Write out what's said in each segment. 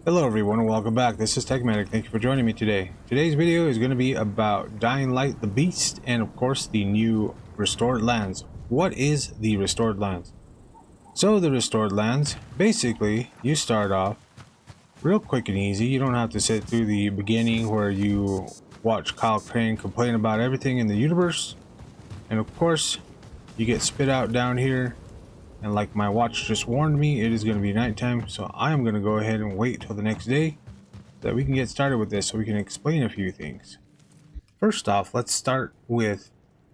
Hello everyone and welcome back. This is TechMedic. Thank you for joining me today. Today's video is going to be about Dying Light the Beast and of course the new Restored Lands. What is the Restored Lands? So the Restored Lands, basically you start off real quick and easy. You don't have to sit through the beginning where you watch Kyle Crane complain about everything in the universe. And of course you get spit out down here. And like my watch just warned me, it is going to be nighttime, so I am going to go ahead and wait till the next day so that we can get started with this so we can explain a few things. First off, let's start with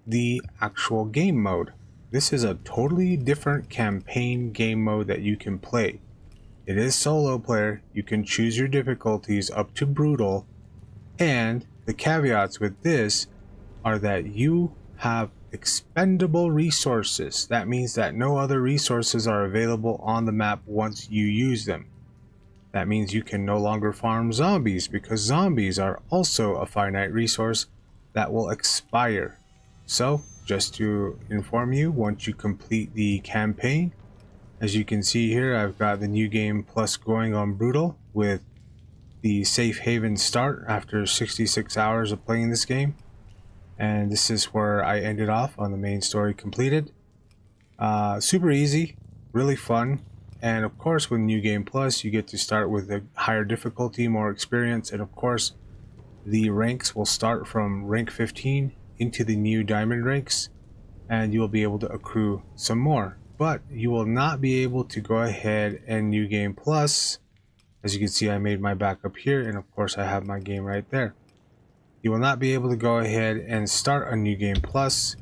the actual game mode. This is a totally different campaign game mode that you can play. It is solo player. You can choose your difficulties up to brutal, and the caveats with this are that you have expendable resources. That means that no other resources are available on the map once you use them. That means you can no longer farm zombies because zombies are also a finite resource that will expire. So just to inform you, once you complete the campaign, as you can see here, I've got the new game plus going on brutal with the safe haven start after 66 hours of playing this game. And this is where I ended off on the main story completed. Super easy, really fun, and of course with New Game Plus you get to start with a higher difficulty, more experience, and of course the ranks will start from rank 15 into the new diamond ranks, and you will be able to accrue some more. But you will not be able to go ahead and New Game Plus. As you can see, I made my backup here, and of course I have my game right there. You will not be able to go ahead and start a New Game Plus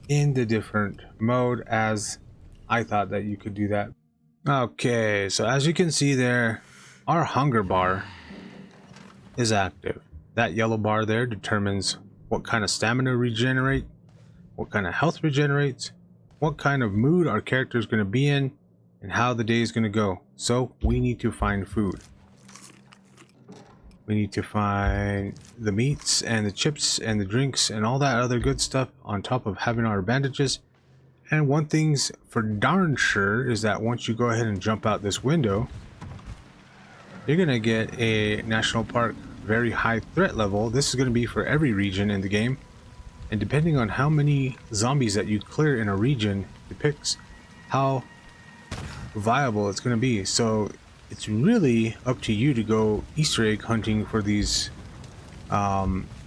in the different mode, as I thought that you could do that. Okay, so as you can see there, our hunger bar is active. That yellow bar there determines what kind of stamina regenerate, what kind of health regenerates, what kind of mood our character is going to be in, and how the day is going to go. So we need to find food. We need to find the meats and the chips and the drinks and all that other good stuff on top of having our bandages. And one thing's for darn sure is that once you go ahead and jump out this window, you're going to get a national park very high threat level. This is going to be for every region in the game. And depending on how many zombies that you clear in a region depicts how viable it's going to be. So it's really up to you to go Easter egg hunting for these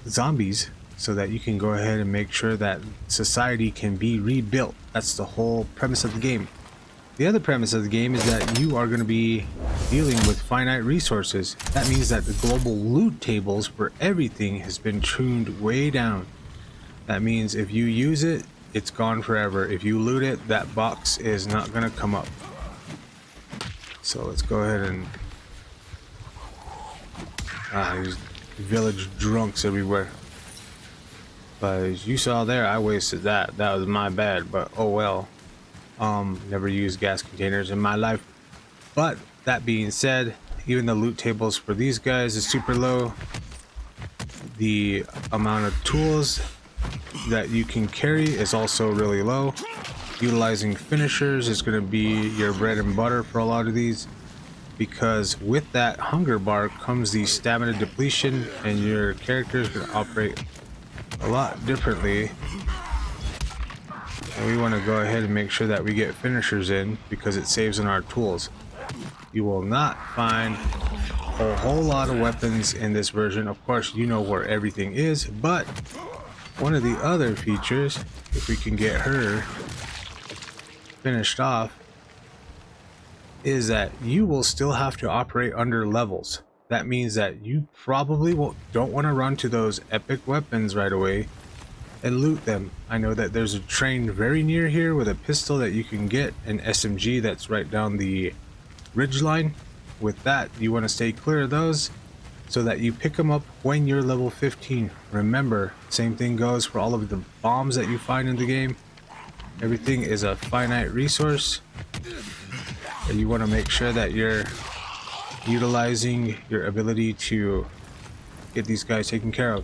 zombies so that you can go ahead and make sure that society can be rebuilt. That's the whole premise of the game. The other premise of the game is that you are going to be dealing with finite resources. That means that the global loot tables for everything has been tuned way down. That means if you use it, it's gone forever. If you loot it, that box is not going to come up. So let's go ahead and there's village drunks everywhere. But as you saw there, I wasted that. That was my bad, but oh well. Never used gas containers in my life. But that being said, even the loot tables for these guys is super low. The amount of tools that you can carry is also really low. Utilizing finishers is going to be your bread and butter for a lot of these, because with that hunger bar comes the stamina depletion, and your character is going to operate a lot differently. And we want to go ahead and make sure that we get finishers in because it saves on our tools. You will not find a whole lot of weapons in this version. Of course, you know where everything is, but one of the other features, if we can get her finished off, is that you will still have to operate under levels. That means that you probably don't want to run to those epic weapons right away and loot them. I know that there's a train very near here with a pistol that you can get, an SMG that's right down the ridge line. With that, you want to stay clear of those so that you pick them up when you're level 15. Remember, same thing goes for all of the bombs that you find in the game. Everything is a finite resource, and you want to make sure that you're utilizing your ability to get these guys taken care of.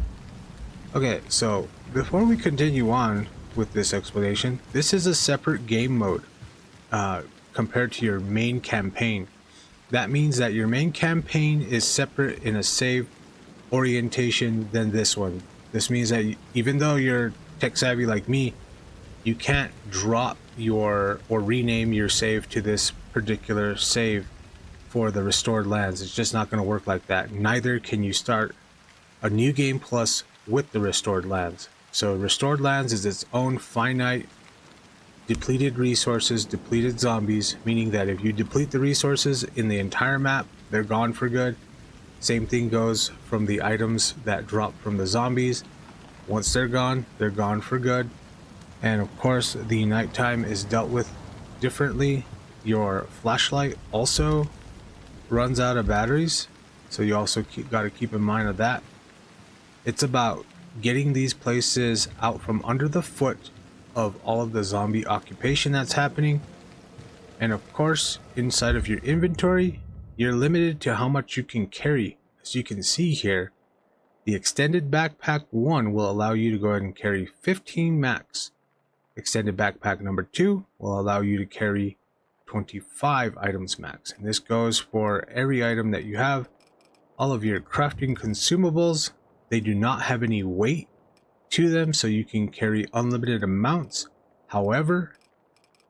Okay, so before we continue on with this explanation, this is a separate game mode compared to your main campaign. That means that your main campaign is separate in a save orientation than this one. This means that even though you're tech savvy like me, you can't drop your or rename your save to this particular save for the restored lands. It's just not going to work like that. Neither can you start a new game plus with the restored lands. So restored lands is its own finite depleted resources, depleted zombies, meaning that if you deplete the resources in the entire map, they're gone for good. Same thing goes from the items that drop from the zombies. Once they're gone for good. And of course, the nighttime is dealt with differently. Your flashlight also runs out of batteries, so you also got to keep in mind of that. It's about getting these places out from under the foot of all of the zombie occupation that's happening. And of course, inside of your inventory, you're limited to how much you can carry. As you can see here, the extended backpack 1 will allow you to go ahead and carry 15 max. Extended backpack number 2 will allow you to carry 25 items max. And this goes for every item that you have. All of your crafting consumables, they do not have any weight to them, so you can carry unlimited amounts. However,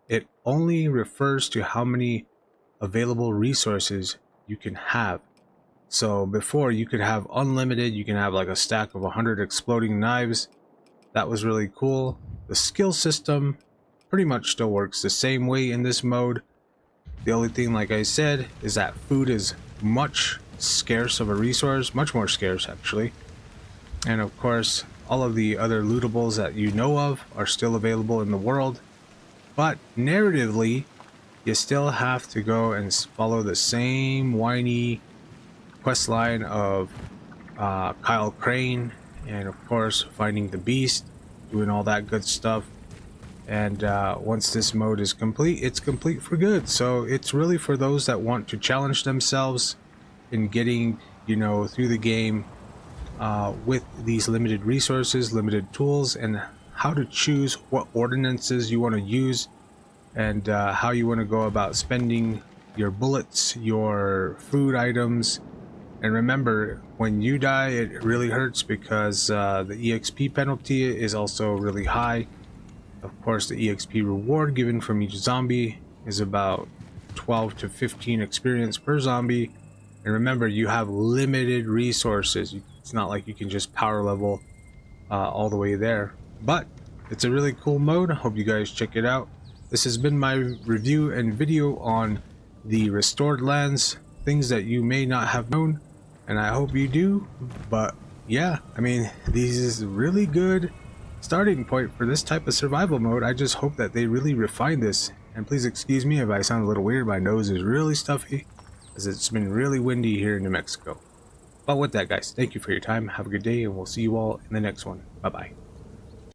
it only refers to how many available resources you can have. So before, you could have unlimited, you can have like a stack of 100 exploding knives. That was really cool. The skill system pretty much still works the same way in this mode. The only thing, like I said, is that food is much scarce of a resource, much more scarce actually. And of course, all of the other lootables that you know of are still available in the world. But narratively, you still have to go and follow the same whiny quest line of Kyle Crane, and of course finding the beast, doing all that good stuff. And once this mode is complete, it's complete for good. So it's really for those that want to challenge themselves in getting, you know, through the game with these limited resources, limited tools, and how to choose what ordinances you want to use, and how you want to go about spending your bullets, your food items. And remember, when you die, it really hurts because the EXP penalty is also really high. Of course, the EXP reward given from each zombie is about 12 to 15 experience per zombie. And remember, you have limited resources. It's not like you can just power level all the way there. But it's a really cool mode. I hope you guys check it out. This has been my review and video on the restored lands, things that you may not have known, and I hope you do. But yeah, I mean, this is a really good starting point for this type of survival mode. I just hope that they really refine this. And please excuse me if I sound a little weird. My nose is really stuffy as it's been really windy here in New Mexico. But with that, guys, thank you for your time. Have a good day, and we'll see you all in the next one. Bye bye.